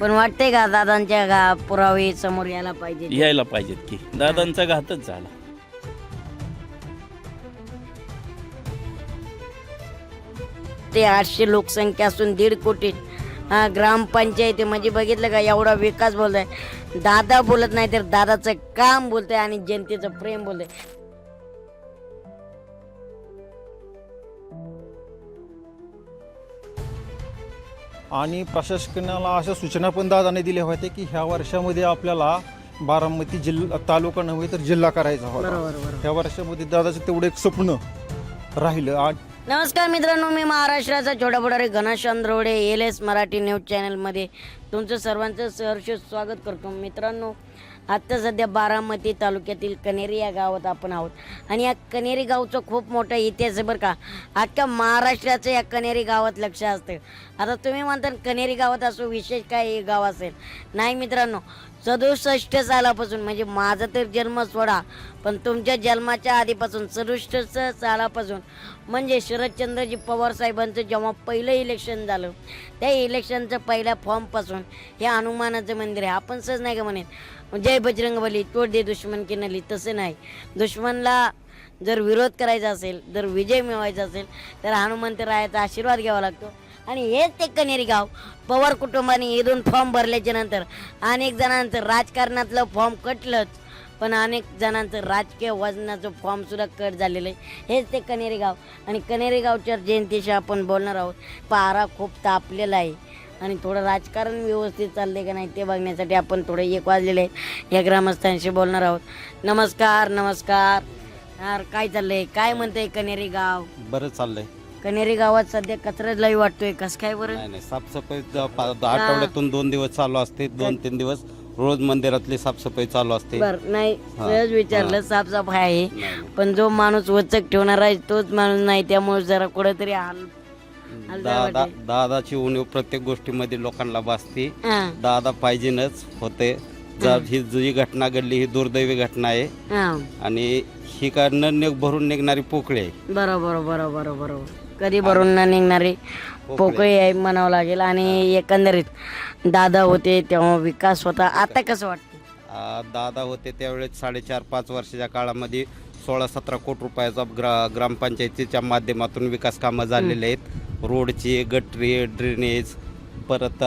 पण वाटते का दादांच्या पुरावे समोर यायला पाहिजे? यायला पाहिजेत की दादांचा घातच झाला. ते 800 लोकसंख्या असून 1.5 कोटी ग्रामपंचायती म्हणजे बघितलं का एवढा विकास बोलतोय. दादा बोलत नाही तर दादाचं काम बोलतोय आणि जनतेचं प्रेम बोलतोय. आणि प्रशासनाला अशा सूचना पण दादाने दिल्या होत्या की ह्या वर्षामध्ये आपल्याला बारामती जिल्हा तालुका नव्हे तर जिल्हा करायचा होता. बरोबर. ह्या वर्षामध्ये दादाचं तेवढं एक स्वप्न राहिलं. आणि नमस्कार मित्रांनो, मी महाराष्ट्राचा छोटा पुढारी घनश्याम चंद्रवडे LS मराठी न्यूज चॅनलमध्ये तुमचं सर्वांचं सहर्ष स्वागत करतो. मित्रांनो, आत्ता सध्या बारामती तालुक्यातील कनेरी या गावात आपण आहोत आणि या कनेरी गावचा खूप मोठा इतिहास आहे बरं का. अख्ख्या महाराष्ट्राचं या कनेरी गावात लक्ष असतं. आता तुम्ही म्हणता कनेरी गावात असं विशेष काय हे गाव असेल? नाही मित्रांनो, 67 सालापासून म्हणजे माझा तर जन्म सोडा पण तुमच्या जन्माच्या आधीपासून 67 सालापासून म्हणजे शरदचंद्रजी पवार साहेबांचं जेव्हा पहिलं इलेक्शन झालं त्या इलेक्शनचं पहिल्या फॉर्मपासून हे हनुमानाचं मंदिर आहे. आपण सहज नाही का म्हणेन जय बजरंगबली तोड दे दुश्मन की नली, तसं नाही. दुश्मनला जर विरोध करायचा असेल, जर विजय मिळवायचा असेल तर हनुमंतरायाचा आशीर्वाद घ्यावा लागतो. आणि हेच ते कनेरी गाव पवार कुटुंबाने इथून फॉर्म भरल्याच्या नंतर अनेक जणांचं राजकारणातलं फॉर्म कटलंच, पण अनेक जणांचं राजकीय वजनाचं फॉर्म सुद्धा कट झालेलं आहे. हेच ते कनेरी गाव आणि कनेरी गावच्या जयंतीशी आपण बोलणार आहोत. पारा खूप तापलेला आहे आणि थोडं राजकारण व्यवस्थित चाललंय का नाही ते बघण्यासाठी आपण थोडं 1 वाजलेले आहेत या ग्रामस्थांशी बोलणार आहोत. नमस्कार. यार काय चाललंय, काय म्हणतंय कनेरी गाव? बरं चाललंय. कनेरी गावात सध्या कचरा लई वाटतोय, कसं काय बरं? नाही साफसफाई आठवड्यातून 2 दिवस चालू असते, 2-3 दिवस रोज मंदिरातली साफसफाई चालू असते. बर नाही, सहज विचारलं. साफसफाई आहे पण जो माणूस वचक ठेवणार आहे तोच माणूस नाही, त्यामुळे जरा कुठेतरी दादाची उणीव प्रत्येक गोष्टीमध्ये लोकांना भासते. दादा पाहिजेनच होते. ही जी घटना घडली ही दुर्दैवी घटना आहे आणि ही का न भरून निघणारी पोकळी आहे. बरोबर. कधी भरून न निघणारी पोकळी आहे म्हणावं लागेल. आणि एकंदरीत दादा होते तेव्हा विकास होता. आता कसं वाटतं? दादा होते त्यावेळेस 4.5-5 वर्षाच्या काळामध्ये 16-17 कोटी रुपयाचा ग्रामपंचायतीच्या माध्यमातून विकास कामं झालेले आहेत. रोडची, गटरी, ड्रेनेज, परत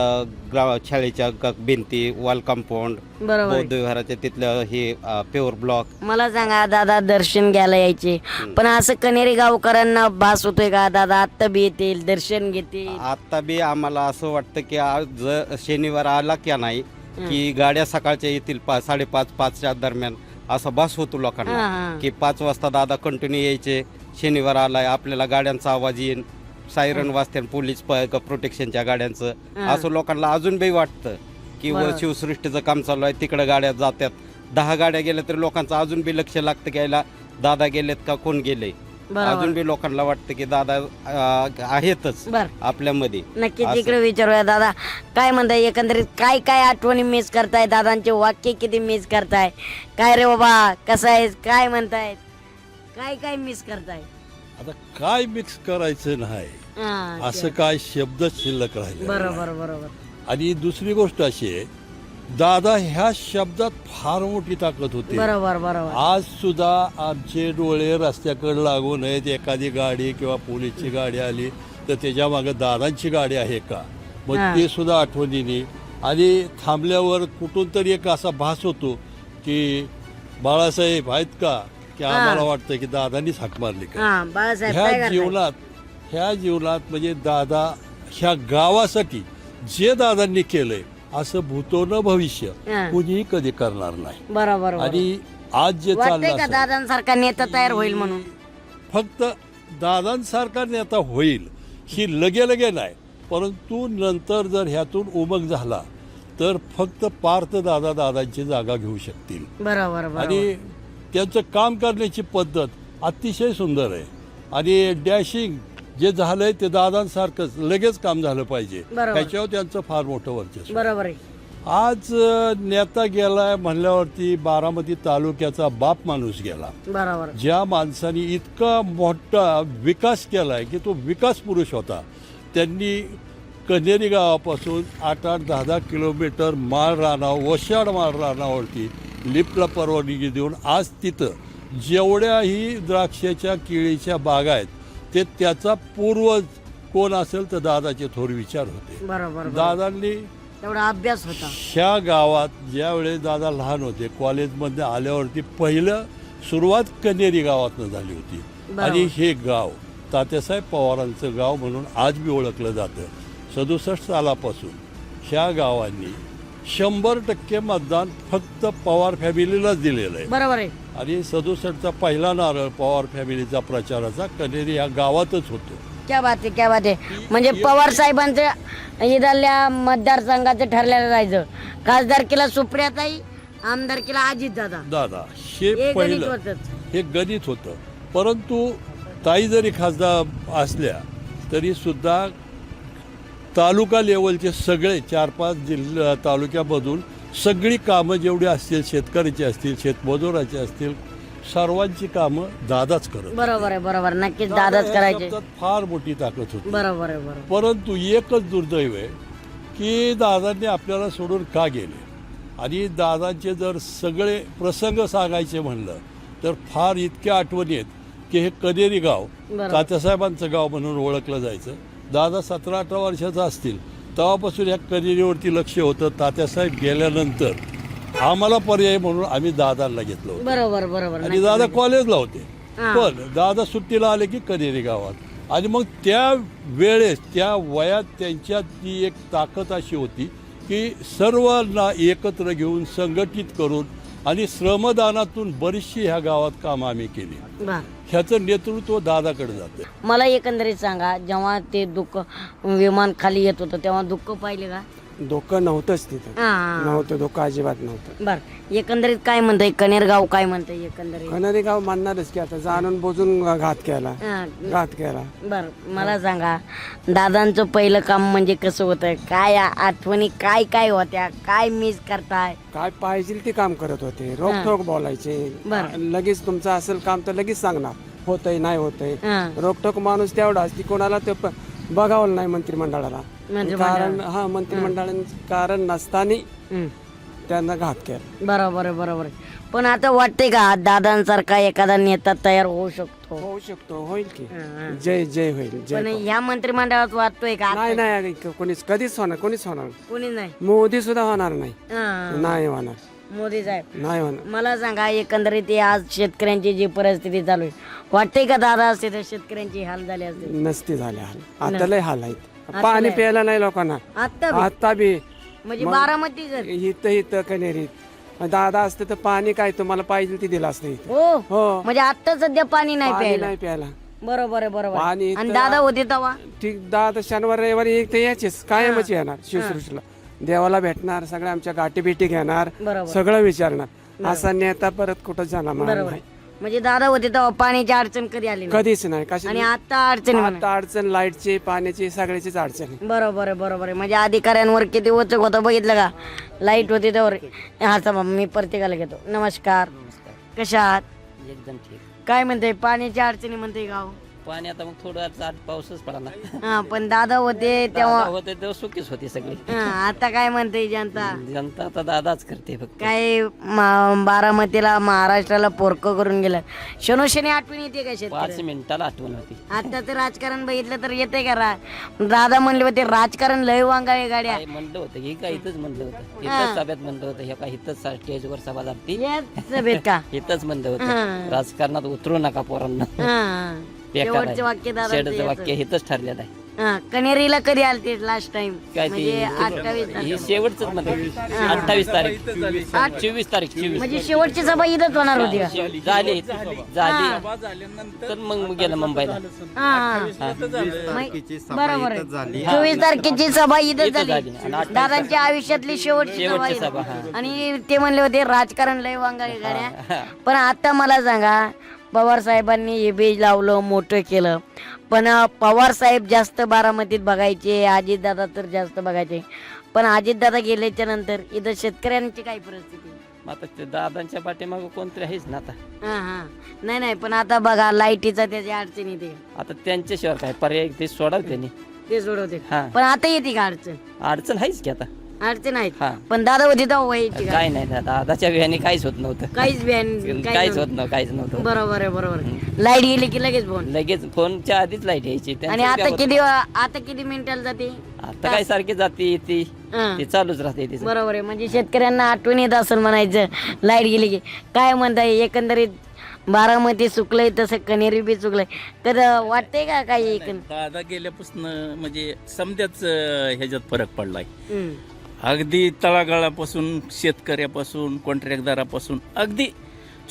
शाळेच्या भिंती, वॉल कंपाऊंड, बौद्ध विहाराच्या तिथलं हे पेवर ब्लॉक. मला सांगा, दादा दर्शन घ्यायला यायचे पण असं कनेरी गावकरांना भास होतोय का दादा आत्ता बी येतील दर्शन घेतील? आता बी आम्हाला असं वाटतं की आज शनिवार आला की नाही की गाड्या सकाळच्या येतील 5:30-5च्या दरम्यान, असा भास होतो लोकांना की 5 वाजता दादा कंटिन्यू यायचे. शनिवार आलाय, आपल्याला गाड्यांचा आवाज येईल, सायरन वाजते, पोलीस प्रोटेक्शनच्या गाड्यांचं. असं लोकांना अजून बी वाटतं की शिवसृष्टीचं काम चालू आहे, तिकडे गाड्या जातात. 10 गाड्या गेल्या तरी लोकांचं अजून बी लक्ष लागतं की यायला दादा गेलेत का कोण गेले. अजून बी लोकांना वाटतं की दादा आहेतच आपल्यामध्ये. नक्कीच तिकडे विचारूया. दादा काय म्हणताय, एकंदरीत काय काय आठवणी मिस करताय? दादांचे वाक्य किती मिस करताय? काय रे बाबा कसं आहे, काय म्हणताय, काय मिस करताय? आता काय मिक्स करायचं नाही, असं काय शब्द शिल्लक राहिले. बरोबर. आणि दुसरी गोष्ट अशी आहे, दादा ह्या शब्दात फार मोठी ताकद होती. बरोबर. आज सुद्धा आमचे डोळे रस्त्याकडे लागू नयेत. एखादी गाडी किंवा पोलीसची गाडी आली तर त्याच्या मागे दादांची गाडी आहे का, मग ते सुद्धा आठवणीने. आणि थांबल्यावर कुठून तरी एक असा भास होतो की बाळासाहेब आहेत का, की आम्हाला वाटतं की दादांनीच हाक मारली का. ह्या जीवनात म्हणजे दादा ह्या गावासाठी जे दादांनी केलंय असं भूतो न भविष्य कुणीही कधी करणार नाही. बरोबर. आणि आज जे चाललं दादांसारखा नेता तयार होईल म्हणून, फक्त दादांसारखा नेता होईल ही लगे नाही, परंतु नंतर जर ह्यातून उमग झाला तर फक्त पार्थ दादांची जागा घेऊ शकतील. बरोबर. आणि त्यांचं काम करण्याची पद्धत अतिशय सुंदर आहे. आणि डॅशिंग जे झालंय ते दादांसारखंच लगेच काम झालं पाहिजे, त्याच्यावर त्यांचं फार मोठं वर्चस्व. बरोबर आहे. आज नेता गेलाय म्हणल्यावरती बारामती तालुक्याचा बाप माणूस गेला. बरोबर. ज्या माणसाने इतका मोठा विकास केलाय की तो विकास पुरुष होता. त्यांनी कन्हेरी गावापासून 8-10 किलोमीटर माळ रानावर वशाड माळ रानावरती लिफ्टला परवानगी देऊन आज तिथं जेवढ्याही द्राक्षाच्या केळीच्या बागा आहेत ते त्याचा पूर्वज कोण असेल तर दादाचे थोर विचार होते. बरोबर दादांनी तेवढा अभ्यास होता. ह्या गावात ज्यावेळेस दादा लहान होते कॉलेजमध्ये आल्यावरती पहिलं सुरुवात कन्हेरी गावातनं झाली होती. आणि हे गाव तात्यासाहेब पवारांचं गाव म्हणून आज बी ओळखलं जातं. 67 सालापासून ह्या गावांनी 100% मतदान फक्त पवार फॅमिलीलाच दिलेलं आहे. बरोबर आहे. आणि 67चा पहिला नारळ पवार फॅमिलीचा प्रचाराचा कन्हेरी ह्या गावातच होतो. क्या बात आहे, क्या बात आहे. म्हणजे पवार साहेबांचं इथल्या मतदारसंघाचं ठरलेलं जायचं. खासदारकीला सुप्रियाताई, आमदारकीला अजितदादा. दादा हे हे गणित पहिलं होतंच. हे गणित होतं. परंतु ताई जरी खासदार असल्या तरी सुद्धा तालुका लेवलचे सगळे 4-5 जिल्हा तालुक्यामधून सगळी कामं जेवढी असतील शेतकऱ्याची असतील शेतमजुराची असतील सर्वांची कामं दादाच करत. बरोबर आहे, बरोबर. नक्कीच दादाच करायचे. फार मोठी ताकद होती. बरोबर आहे, बरोबर. परंतु एकच दुर्दैव आहे की दादांनी आपल्याला सोडून का गेले. आणि दादांचे जर सगळे प्रसंग सांगायचे म्हणलं तर फार इतक्या आठवणी आहेत की हे कन्हेरी गाव बरोबर. तात्यासाहेबांचं गाव म्हणून ओळखलं जायचं. दादा 17-18 वर्षाचा असतील तेव्हापासून ह्या कन्हेरीवरती लक्ष होतं. तात्यासाहेब गेल्यानंतर आम्हाला पर्याय म्हणून आम्ही दादांना घेतलं होतं. बरोबर, बरोबर. आणि दादा कॉलेजला होते हां. पण दादा सुट्टीला आले की कन्हेरी गावात. आणि मग त्या वेळेस त्या वयात त्यांच्यात ती एक ताकद अशी होती की सर्वांना एकत्र घेऊन संघटित करून आणि श्रमदानातून बरीचशी ह्या गावात कामं आम्ही केली. बरं. ह्याचं नेतृत्व दादाकडे जातं. मला एकंदरीत सांगा, जेव्हा ते दुःख विमान खाली येत होतं तेव्हा दुःख पाहिले का? धोकं नव्हतंच तिथं. हां. नव्हतं धोकं अजिबात नव्हतं. बर. एकंदरीत काय म्हणतंय कनेरगाव, काय म्हणतंय एकंदरीत? कन्हेरी गाव मानणारच की आता जाणून बोजून घात केला. हां. घात केला. बर. मला सांगा दादांचं पहिलं काम म्हणजे कसं होतं, काय आठवणी काय काय होत्या, काय मिस करताय? काय पाहिजे ते काम करत होते. रोखोक बोलायचे. बरं. लगेच तुमचं असेल काम तर लगेच सांगणार. होतंय नाही होतंय. हां. रोखोक माणूस तेवढाच की कोणाला ते बघावं नाही मंत्रिमंडळाला. कारण मंत्रिमंडळाचं कारण नसताना हं. त्यांना घात केला. बरोबर आहे, बरोबर आहे. पण आता वाटतंय का दादांसारखा एखादा नेता तयार होऊ शकतो? होऊ शकतो. होईल की. हां. जय जय होईल. जय पण ह्या मंत्रिमंडळात वाटतोय का? नाही नाही कोणीच कधीच होणार. कोणीच होणार. कोणी नाही. मोदी सुद्धा होणार नाही. हां. नाही होणार. मोदी साहेब. नाही होणार. मला सांगा एकंदरीत आज शेतकऱ्यांची जी परिस्थिती चालू आहे, वाटतंय का दादा असते तर शेतकऱ्यांची हाल झाले असते? नसते झाले हाल. आता लय हाल आहेत. पाणी प्यायला नाही लोकांना. आता आता बी म्हणजे बारामती जर इथं कनेरीत दादा असते तर पाणी काय तुम्हाला पाहिजे ते दिलं असतं इथं. हो हो. म्हणजे आता सध्या पाणी नाही पाणी प्यायला. नाही प्यायला. बरोबर आहे, बरोबर. पाणी आणि इथं- दादा होते तेव्हा ठीक. दादा शनिवार रविवारी एक ते यायचेच कायमच येणार शिवसृष्टीला. देवाला भेटणार, सगळ्या आमच्या गाठी भेटी घेणार, बरोबर. सगळं विचारणार. असा नेता परत कुठं जाणार बरोबर नाही. म्हणजे दादा होते तेव्हा पाण्याची अडचण कधी आली नाही. कधीच नाही. कशी आणि आता अडचण आहे. आता अडचण लाईटची पाण्याची सगळ्याचीच अडचण आहे. बरोबर आहे, बरोबर आहे. म्हणजे अधिकाऱ्यांवर किती वचक होतं बघितलं का? लाईट होती त्यावर. हा चला मी प्रत्येकाला घेतो. नमस्कार. कशा आहात? एकदम ठीक. काय म्हणते पाण्याची अडचणी म्हणते गाव? पाणी आता मग थोडं आता पाऊसच पडा ना. हा पण दादा होते तेव्हा. होते तेव्हा सुखीच होती सगळी. हा, आता काय म्हणते जनता? जनता आता दादाच करते फक्त. काय बारामतीला महाराष्ट्राला पोरकं करून गेलं. शनोशनी आठवण येते का 5 शेतकरी? मिनिटाला आठवण होती. आताचं राजकारण बघितलं तर येते का? दादा म्हणले होते राजकारण लय वांगावे गाड्या. काय म्हणलं होतं की काय इथंच म्हणलं होतं, इथंच सभेत म्हणलं होतं, हे काय इथंच स्टेजवर सभा झाली याच सभेत का? इथंच म्हणलं हा. होतं राजकारणात उतरू नका पोरांना. हा. शेवटचं वाक्य दादा शेवटचं वाक्य इथंच ठरलेलं आहे. कनेरीला कधी आलते लास्ट टाइम? काय म्हणजे ते 28 हे शेवटच मध्ये 28 तारीख 24 तारीख 24 म्हणजे शेवटची सभा इथंच होणार होती का? झाली तर मग गेलं मुंबईला. बरोबर आहे. 24 तारखेची सभा इथं झाली. आणि दादांच्या आयुष्यातली शेवटची सभा शेवटची सभा, इथं. आणि ते म्हणले होते राजकारण लय वांगाळे गाड्या. पण आता मला सांगा पवार साहेबांनी हे बीज लावलं, मोठं केलं, पण पवार साहेब जास्त बारामतीत बघायचे, अजितदादा तर जास्त बघायचे. पण अजितदादा गेल्याच्या नंतर इथं शेतकऱ्यांची काय परिस्थिती? आता ते दादांच्या पाठीमागं कोणतरी आहेच ना आता. हा. नाही पण आता बघा लाईटीचा त्याची अडचण येते. आता त्यांच्याशिवाय काय पर्याय ते सोडाल त्यांनी. ते सोडवते हा. पण आता येते का अडचण? अडचण आहेच की आता. अडचण आहेत हा. पण दादा होते तेव्हा व्हायची का? काय नाही दादाच्या बियाणे काहीच होत नव्हतं. काहीच बियाण काहीच होत नव्हतं, काहीच नव्हतं. बरोबर आहे बरोबर आहे. लाईट गेली की लगेच फोन. लगेच फोनच्या आधीच लाईट यायची. आणि आता किती मिनिटाला जाते? आता काय सारखी जाते येते हा. ते चालूच राहते तिचं. बरोबर आहे. म्हणजे शेतकऱ्यांना आठवण येत असेल म्हणायचं लाईट गेली की. काय म्हणताय एकंदरीत बारामती चुकलंय तसं कनेरी बी चुकलंय तर वाटतंय का काही एकंदर? दादा गेल्यापासून म्हणजे समजाच ह्याच्यात फरक पडलाय. हम्म. अगदी तळागाळापासून शेतकऱ्यापासून कॉन्ट्रॅक्टदारापासून अगदी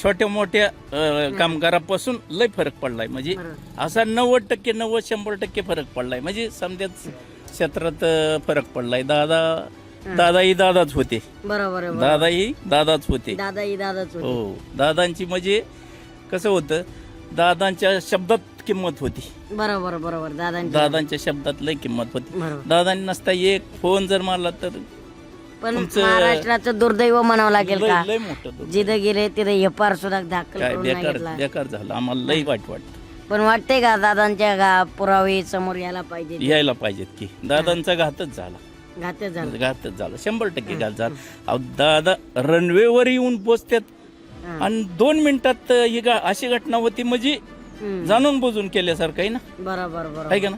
छोट्या मोठ्या कामगारापासून लय फरक पडलाय. म्हणजे असा 90% 90-100% फरक पडलाय. म्हणजे समजाच क्षेत्रात फरक पडलाय. दादाही दादाच होते. बरोबर आहे. दादाही दादाच होते. दादाच होते. हो, दादांची म्हणजे कसं होतं, दादांच्या शब्दात किंमत होती. बरोबर दादांच्या शब्दात लय किंमत होती. बरोबर. दादांनी नसता एक फोन जर मारला तर पण तुमचं- महाराष्ट्राचं दुर्दैव म्हणावं लागेल का? लय मोठं दुःख. जिथं गेले तिथे एफआर सुद्धा दाखल काय करून नाही बेकार घेतला. बेकार झालं. आम्हाला लय वाईट वाटतं. पण वाटतंय का दादांच्या पुरावे समोर यायला पाहिजे? यायला पाहिजेत की. दादांचा घातच झाला. घातच झालं. घातच झाला. 100% घात झाला. अहो, दादा रनवेवर येऊन पोचतात आणि 2 मिनिटात ही अशी घटना होती. म्हणजे जाणून बुजून केल्यासारखं आहे ना. बरोबर आहे का ना.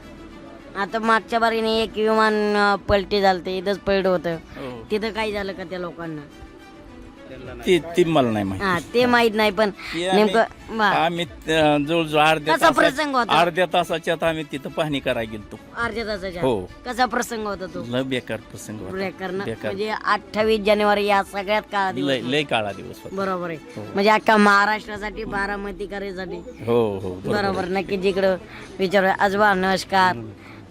आता मागच्या बारीने एक विमान पलटी झालं इथंच पडलं होतं. हो. तिथं काय झालं का त्या लोकांना? ती मला नाही माहिती. हा ते माहित नाही पण ते नेमकं आम्ही जवळजवळ कसा प्रसंग होता? अर्ध्या तासाच्यात आम्ही तिथं पाहणी करायला गेलतो. अर्ध्या तासाच्या हो. कसा प्रसंग होता तो? लय बेकार प्रसंग होता. बेकार. बेकार. म्हणजे 28 जानेवारी या सगळ्यात काळा दिवस. लय काळा दिवस होता. बरोबर आहे. म्हणजे अख्खा महाराष्ट्रासाठी बारामतीकरांसाठी. हो हो बरोबर. नक्की जिकडं विचार आजोबा नमस्कार.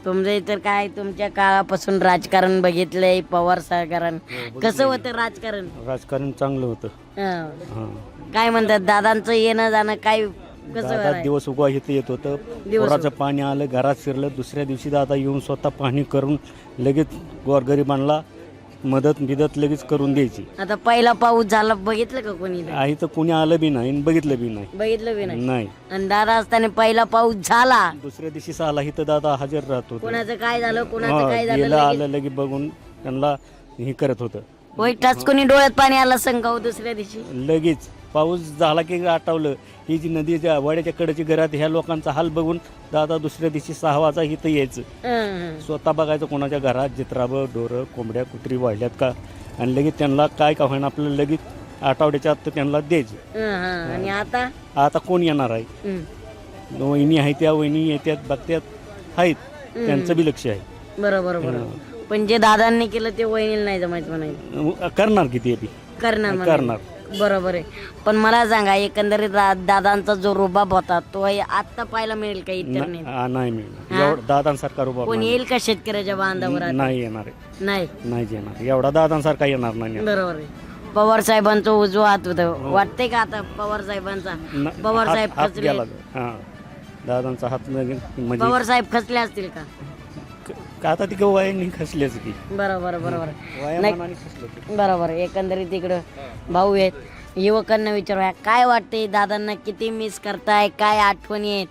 तुमचं इतर काय तुमच्या काळापासून राजकारण बघितलंय पवार सरकारांनी कसं होतं राजकारण? राजकारण चांगलं होतं. हा. काय म्हणतात दादांचं येणं जाणं काय कसं दादा आहे? दिवस उगवा इथं येत होतं. पुराचं पाणी आलं, घरात शिरलं. दुसऱ्या दिवशी दादा येऊन स्वतः पाहणी करून लगेच गोरगरिबांना मदत लगेच करून द्यायची. आता पहिला पाऊस झाला बघितलं का कोणी? आई तर कुणी आलं बी नाही आणि बघितलं बी नाही. बघितलं बी नाही. नाही. आणि दादा असताना पहिला पाऊस झाला. दुसऱ्या दिवशी साला इथं दादा हजर राहत होता. कोणाचं काय झालं कोणाचं काय झालं गेलं लगेच- आलं लगे बघून त्यांना हे करत होतं. होय टचकोनी डोळ्यात पाणी आलं संघाव दुसऱ्या दिवशी. लगेच पाऊस झाला की आठवलं. ही जी नदीच्या वाड्याच्या कडेची घरात ह्या लोकांचा हाल बघून दादा दुसऱ्या दिवशी 6 वाजता इथं यायचं. हं. स्वतः बघायचं कोणाच्या घरात जित्राबं ढोरं कोंबड्या कुत्री वाढल्यात का आणि लगेच त्यांना काय का होईना आपलं लगेच आठवड्याच्या आत त्यांना द्यायचं. हं. आणि आता कोण येणार आहे? हं. वहिनी आहे त्या वहिनी येतात बघतात आहेत त्यांचं बी लक्ष आहे. बरोबर. पण जे दादांनी केलं ते वहिनीला नाही जमायचं म्हणायचं. करणार किती बी करणार. बरोबर आहे. पण मला सांगा एकंदरीत दादांचा जो रुबाब होता तो आता पाहायला मिळेल का इतर नाही? नाही मिळणार एवढा दादांसारखा रुबाब कोण नाही. येईल का शेतकऱ्याच्या बांधावर आता? नाही येणार आहे. नाही. नाही येणार एवढा दादांसारखा येणार नाही. बरोबर आहे. पवार साहेबांचं उजवा हात होतं वाटतंय का आता पवार साहेबांचा? पवार साहेब हात खचले. गेला हा दादांचा हात म्हणजे पवार साहेब खचले असतील का? आता ती वयाने खसलेच की बरोबर. वयामानाने खसले की. बरोबर. एकंदरीत इकडं भाऊ आहेत युवकांना विचारूया काय वाटतंय दादांना किती मिस करताय काय आठवणी आहेत?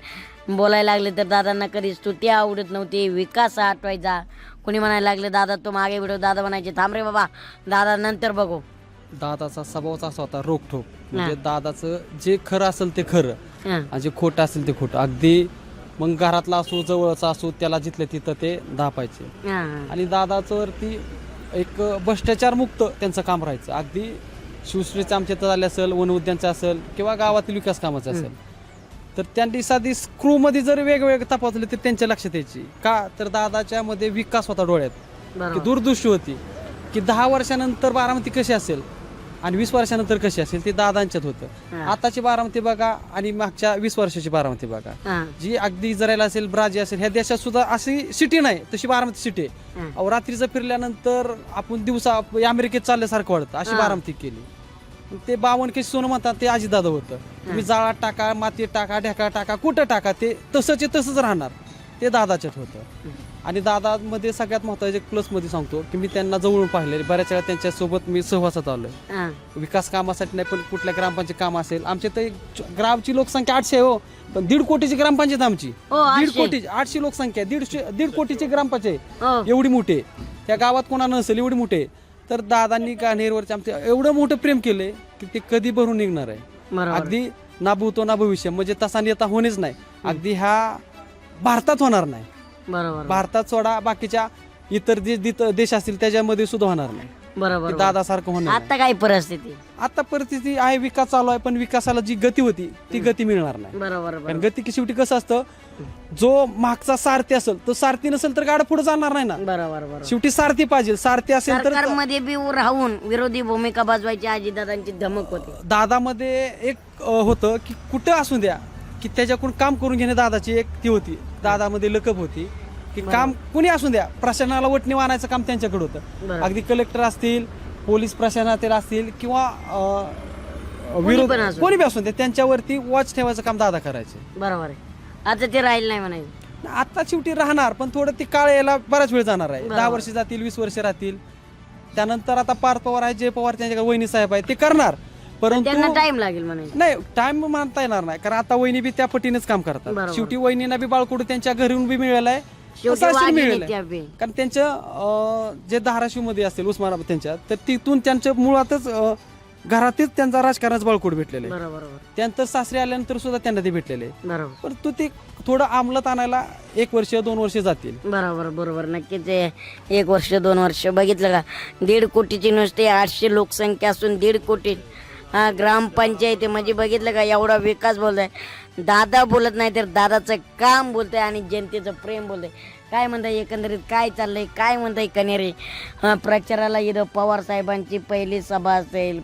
बोलायला लागले तर दादांना कधी स्तुती आवडत नव्हती विकास आठवायचा. कुणी म्हणायला लागले दादा तो मागे व्हिडिओ दादा म्हणायचे थांब रे बाबा दादा नंतर बघू. दादाचा स्वभावच असा होता रोखठोक. म्हणजे दादाचं जे खरं असेल ते खरं हं. आणि जे खोटं असेल ते खोटं. अगदी मग घरातला असो जवळचा असो त्याला जिथलं तिथं ते दापायचे. हं. आणि दादाचं वरती एक भ्रष्टाचार मुक्त त्यांचं काम राहायचं. अगदी शिवश्रीचं आमच्या इथं झालं असेल वन उद्यानचं असेल किंवा गावातील विकास कामाचं असेल तर त्यांनी साधी स्क्रूमध्ये जर वेगवेगळे तपासले तर त्यांच्या लक्षात यायची का तर दादाच्या मध्ये विकास होता डोळ्यात की बरोबर. दूरदृष्टी होती की 10 वर्षानंतर बारामती कशी असेल आणि 20 वर्षानंतर कशी असेल ते दादांच्यात होतं. आताची बारामती बघा आणि मागच्या 20 वर्षाची बारामती बघा हं. जी अगदी इस्रायल असेल ब्राझील असेल ह्या देशात सुद्धा अशी सिटी नाही तशी बारामती सिटी आहे. अहो, रात्रीचं फिरल्यानंतर आपण दिवसा अमेरिकेत चालल्यासारखं वाटतं अशी बारामती केली. ते 52 केस सोनं म्हणतात ते अजितदादा होतं. तुम्ही जाळात टाका मातीत टाका ढेका टाका कुठं टाका ते तसंच राहणार ते दादाच्यात होतं. आणि दादामध्ये सगळ्यात महत्त्वाचे प्लसमध्ये सांगतो की मी त्यांना जवळून पाहिले, बऱ्याच वेळा त्यांच्यासोबत मी सहवासात आलो आहे. हां विकास कामासाठी नाही पण कुठल्या ग्रामपंचायत काम असेल, आमच्या तर ग्रामची लोकसंख्या 800 आहे हो, पण 1.5 कोटीची ग्रामपंचायत आमची. हो, 1.5 800. कोटी 800 लोकसंख्या, 1.5 कोटीची ग्रामपंचायत हो एवढी मोठी आहे. त्या गावात कोणा नसेल एवढी मोठी आहे. तर दादांनी गाणेरवरचे आमचे एवढं मोठं प्रेम केलंय की ते कधी भरून निघणार आहे. बरोबर अगदी ना भूतो ना भविष्य, म्हणजे तसा नेता होणेच नाही. अगदी ह्या भारतात होणार नाही. बरोबर भारतात सोडा, बाकीच्या इतर देश असतील त्याच्यामध्ये सुद्धा होणार नाही. बरोबर की दादासारखं होणार नाही. आता काय परिस्थिती? आता परिस्थिती आहे, विकास चालू आहे, पण विकासाला जी गती होती ती गती मिळणार नाही. बरोबर कारण बरोबर गती की शेवटी कसं असतं, जो मागचा सारथी असेल तो सारथी नसेल तर गाडा पुढे जाणार नाही ना. बरोबर बरोबर. शेवटी सारथी पाहिजे, सारथी असेल तर. सरकारमध्ये बी राहून विरोधी भूमिका बजवायची अजितदादांची धमक होती. दादामध्ये एक होतं की कुठं असू द्या की त्याच्याकडून काम करून घेणे दादाची एक ती होती. दादामध्ये लकब होती की काम कुणी असू द्या, प्रशासनाला वटणी आणायचं काम त्यांच्याकडे होतं. बरोबर. अगदी कलेक्टर असतील, पोलीस प्रशासनातील असतील किंवा विरोध पण असू. कोणी बी असू द्या, त्यांच्यावरती वॉच ठेवायचं काम दादा करायचे. बरोबर आहे. आता ते राहील नाही म्हणायचं. आता शेवटी राहणार, पण थोडं ती काळ यायला बराच वेळ जाणार आहे. बरोबर. 10 वर्ष जातील, 20 वर्ष राहतील. त्यानंतर आता पार्थ पवार आहे, जय पवार त्यांच्याकडे वहिनी साहेब आहे, ते करणार. त्यांना परंतु टाइम लागेल म्हणायचं. नाही, टाइम मानता येणार नाही, कारण आता वहिनी बी त्या पटीनेच काम करतात. बरोबर. शेवटी वहिनीना बी बाळकुडू त्यांच्या घरून बी मिळालं आहे, शेवटी सासरी वाघिणी मिळालं त्या आहे. बी. कारण त्यांचं जे धाराशिव मध्ये असेल उस्मानाबाद त्यांच्या, तर तिथून त्यांच्या मुळातच घरातच त्यांचा राजकारणाचा बाळकुड भेटलेलं आहे. बरोबर बरोबर त्यानंतर सासरी आल्यानंतर सुद्धा त्यांना ते भेटलेले आहे. बरोबर परंतु ते थोडं अंमलात आणायला 1 वर्ष 2 वर्ष जातील. बरोबर बरोबर नक्कीच. 1 वर्ष 2 वर्ष बघितलं का, 1.5 कोटीची नुसते 800 लोकसंख्या असून 1.5 कोटी ग्रामपंचायती म्हणजे बघितलं का, एवढा विकास बोलताय. दादा बोलत नाही तर दादाचं काम बोलतंय आणि जनतेचं प्रेम बोलतंय. काय म्हणताय एकंदरीत काय चाललंय, काय म्हणताय कनेरी प्रचाराला? इथं पवार साहेबांची पहिली सभा असेल,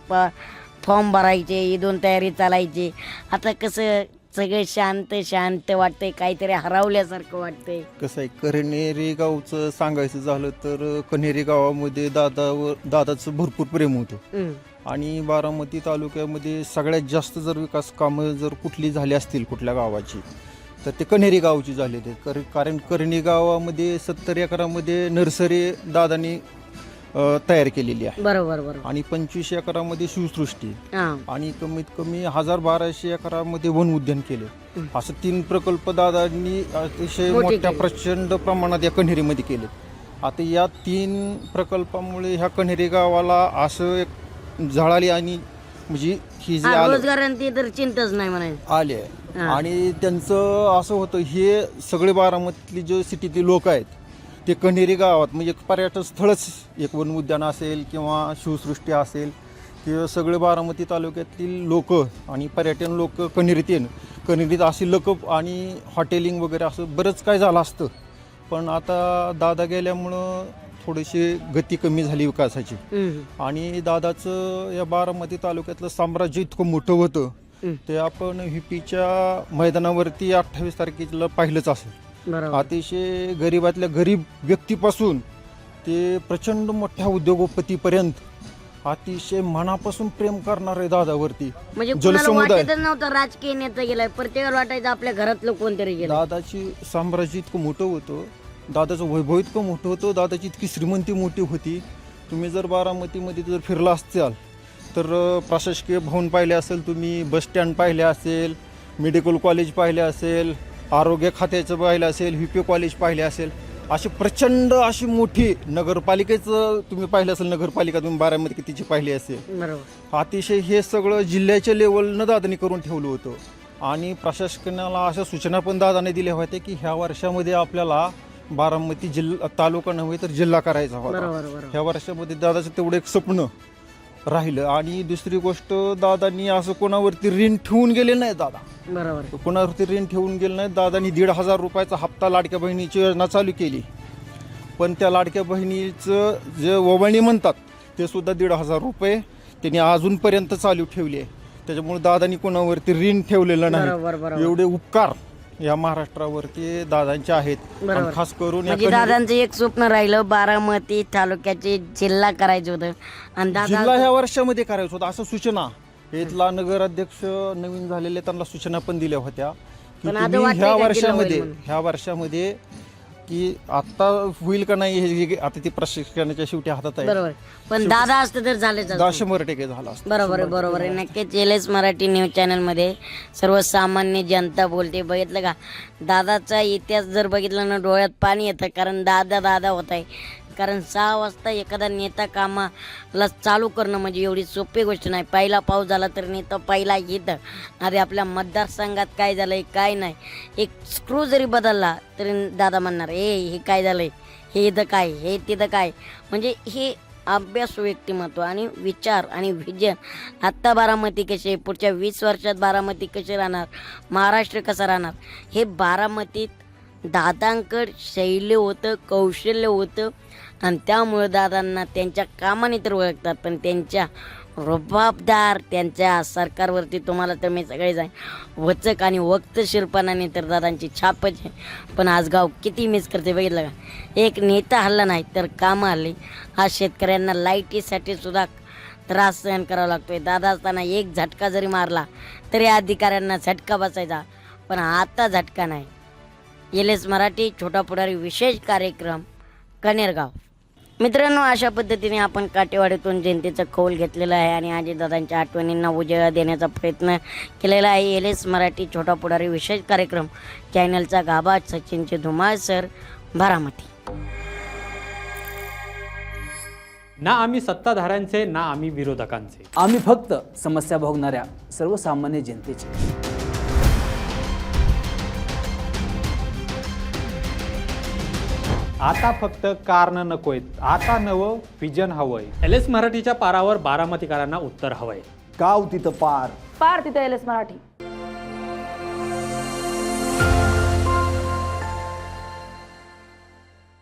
फॉर्म भरायचे, इथून तयारी चालायची. आता कसं सगळं शांत शांत वाटतंय, काहीतरी हरवल्यासारखं वाटतंय. कसं आहे, कन्हेरी गावचं सांगायचं झालं तर कन्हेरी गावामध्ये दादाचं भरपूर प्रेम होतं. हम्म. आणि बारामती तालुक्यामध्ये सगळ्यात जास्त जर विकास कामं जर कुठली झाली असतील कुठल्या गावाची, तर ते कन्हेरी गावची झालेली. कारण कन्हेरी गावामध्ये 70 एकरामध्ये नर्सरी दादांनी तयार केलेली आहे. बरोबर बरोबर. आणि 25 एकरामध्ये शिवसृष्टी हां आणि कमीत कमी 1200 एकरामध्ये वन उद्यान केले. असं 3 प्रकल्प दादांनी अतिशय मोठे मोठ्या केले. प्रचंड प्रमाणात या कन्हेरीमध्ये केले. आता या 3 प्रकल्पामुळे ह्या कन्हेरी गावाला असं एक झळाली आणि म्हणजे ही जी आलं रोजगारांची तर चिंताच नाही म्हणायचं. आले आहे. आणि त्यांचं असं होतं, हे सगळे बारामतीतले जे सिटीतले लोक आहेत ते कन्हेरी गावात म्हणजे एक पर्यटन स्थळच, एक वन उद्यान असेल किंवा शिवसृष्टी असेल, ते सगळे बारामती तालुक्यातील लोक आणि पर्यटन लोक कन्हेरीत असे लोक आणि हॉटेलिंग वगैरे असं बरंच काय झालं असतं. पण आता दादा गेल्यामुळं थोडीशी गती कमी झाली विकासाची. आणि दादाचं या बारामती तालुक्यातलं साम्राज्य इतकं मोठं होतं, ते आपण व्हीपीच्या मैदानावरती 28 तारखेला पाहिलंच असेल. बरोबर अतिशय गरीबातल्या गरीब व्यक्तीपासून ते प्रचंड मोठ्या उद्योगपतीपर्यंत अतिशय मनापासून प्रेम करणार आहे दादावरती. म्हणजे कुणाला वाटतच नव्हतं राजकीय नेता गेलाय, प्रत्येकाला वाटायचं आपल्या घरातलं कोणतरी गेलं. दादाची साम्राज्य इतकं मोठं होतं, दादाचं वैभव इतकं मोठं होतं, दादाची इतकी श्रीमंती मोठी होती. तुम्ही जर बारामतीमध्ये जर फिरला असाल तर प्रशासकीय भवन पाहिले असेल, तुम्ही बस स्टँड पाहिले असेल, मेडिकल कॉलेज पाहिले असेल, आरोग्य खात्याचं पाहिलं असेल, व्हीपी कॉलेज पाहिले असेल, अशी प्रचंड अशी मोठी नगरपालिकेचं तुम्ही पाहिलं असेल, नगरपालिका तुम्ही बारामती कितीची पाहिली असेल. बरोबर. अतिशय हे सगळं जिल्ह्याच्या लेवलनं दादानी करून ठेवलं होतं. आणि प्रशासनाला अशा सूचना पण दादाने दिल्या होत्या की ह्या वर्षामध्ये आपल्याला बारामती जिल्हा तालुका नव्हे तर जिल्हा करायचा होता. बरोबर ह्या वर्षामध्ये दादाचं तेवढं एक स्वप्न राहिलं. आणि दुसरी गोष्ट, दादांनी असं कोणावरती ऋण ठेवून गेले नाही. दादा बरोबर कोणावरती ऋण ठेवून गेलं नाही. दादांनी 1,500 रुपयाचा हप्ता लाडक्या बहिणीची योजना चालू केली, पण त्या लाडक्या बहिणीचं जे ओवाळणी म्हणतात ते सुद्धा 1,500 रुपये त्यांनी अजूनपर्यंत चालू ठेवली आहे. त्याच्यामुळे दादांनी कोणावरती ऋण ठेवलेलं नाही. एवढे उपकार या महाराष्ट्रावरती दादांचे आहेत. आणि खास करून म्हणजे दादांचं एक स्वप्न राहिलं, बारामती तालुक्याचे जिल्हा करायचं होतं. आणि जिल्हा ह्या वर्षामध्ये करायचं होतं असं सूचना इथला नगराध्यक्ष नवीन झालेले त्यांना सूचना पण दिल्या होत्या की पण आता तुम्ही वाटतंय का जिल्हा होईल म्हणून? ह्या वर्षामध्ये की आता होईल का नाही हे आता ती प्रशिक्षणाच्या शेवटी हातात आहे. बरोबर, पण दादा असतं तर झालेच असतं. 100% झाला असतं. बरोबर आहे. नक्कीच LS मराठी न्यूज चॅनलमध्ये सर्वसामान्य जनता बोलते. बघितलं का, दादाचा इतिहास जर बघितला ना डोळ्यात पाणी येतं, कारण दादा होत आहे. कारण 6 वाजता एखादा नेता कामाला चालू करणं म्हणजे एवढी सोपी गोष्ट नाही. पहिला पाऊस झाला तर नेता पहिला येतं. आधी आपल्या मतदारसंघात काय झालंय काय नाही, एक स्क्रू जरी बदलला तरी दादा म्हणणार हे काय झालंय, हे इथं काय, हे तिथं काय. म्हणजे हे अभ्यास व्यक्तिमत्व आणि विचार आणि व्हिजन. आत्ता बारामती कशी आहे, पुढच्या 20 वर्षात बारामती कशी राहणार, महाराष्ट्र कसा राहणार, हे बारामतीत दादांकड शैली होतं, कौशल्य होतं. आणि त्यामुळं दादांना त्यांच्या कामाने तर ओळखतात, पण त्यांच्या रुबाबदार त्यांच्या सरकारवरती तुम्हाला तर मी सगळे जाईन वचक आणि वक्तशीरपणाने तर दादांची छापच आहे. पण आज गाव किती मिस करते बघितलं का, एक नेता हल्ला नाही तर कामं हल्ली. आज शेतकऱ्यांना लाईटीसाठी सुद्धा त्रास सहन करावा लागतोय. दादा असताना एक झटका जरी मारला तरी अधिकाऱ्यांना झटका बसायचा, पण आता झटका नाही. LS मराठी छोटा पुढारी विशेष कार्यक्रम कनेरगाव. मित्रांनो, अशा पद्धतीने आपण काटेवाडीतून जनतेचा कौल घेतलेला आहे आणि अजितदादांच्या आठवणींना उजाळा देण्याचा प्रयत्न केलेला आहे. LS मराठी छोटा पुढारी विशेष कार्यक्रम चॅनलचा गाभा सचिनचे धुमाळ सर, बारामती. ना आम्ही सत्ताधाऱ्यांचे ना आम्ही विरोधकांचे, आम्ही फक्त समस्या भोगणाऱ्या सर्वसामान्य जनतेचे. आता फक्त कारण नकोयत, आता नवं विजन हवंय. LS मराठीच्या पारावर बारामतीकरांना उत्तर हवंय. गाव तिथं पार पार तिथं LS मराठी.